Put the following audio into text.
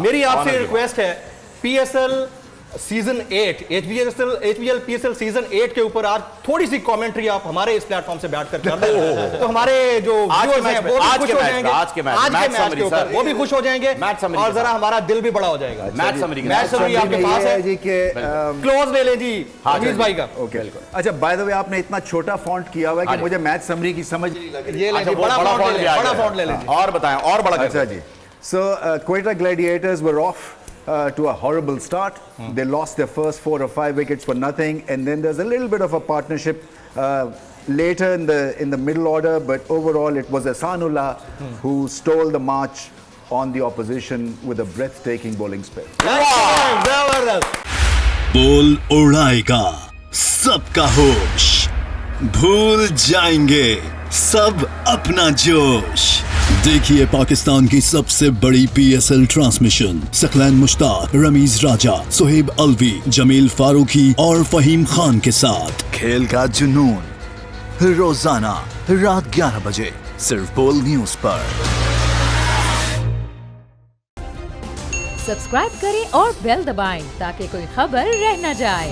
मेरी आपसे रिक्वेस्ट है, PSL season 8 HBL PSL season 8 के ऊपर आज थोड़ी सी कमेंट्री आप हमारे इस प्लेटफॉर्म से बैठकर कर दें तो हमारे जो व्यूअर्स हैं वो भी खुश हो जाएंगे, आज के मैच के ऊपर वो भी खुश हो जाएंगे और जरा हमारा दिल भी बड़ा हो जाएगा। मैच समरी आपके पास है जी के क्लोज ले लें जी रमीज भाई का। ओके, अच्छा बाय द वे आपने इतना छोटा फॉन्ट किया हुआ है कि मुझे मैच समरी की समझ नहीं लग रही। ये ले बड़ा फॉन्ट ले लें और बताएं और बड़ा। अच्छा जी, so Quetta gladiators were off to a horrible start. They lost their first 4 or 5 wickets for nothing, and then there's a little bit of a partnership later in the middle order, but overall it was Ahsanullah who stole the march on the opposition with a breathtaking bowling spell. बोल उड़ाएगा सबका होश, भूल जाएंगे सब अपना जोश। देखिए पाकिस्तान की सबसे बड़ी पीएसएल ट्रांसमिशन सकलैन मुश्ताक, रमीज राजा, सुहेब अलवी, जमील फारूकी और फहीम खान के साथ खेल का जुनून रोजाना रात 11 बजे सिर्फ बोल न्यूज पर। सब्सक्राइब करें और बेल दबाएं ताकि कोई खबर रह न जाए।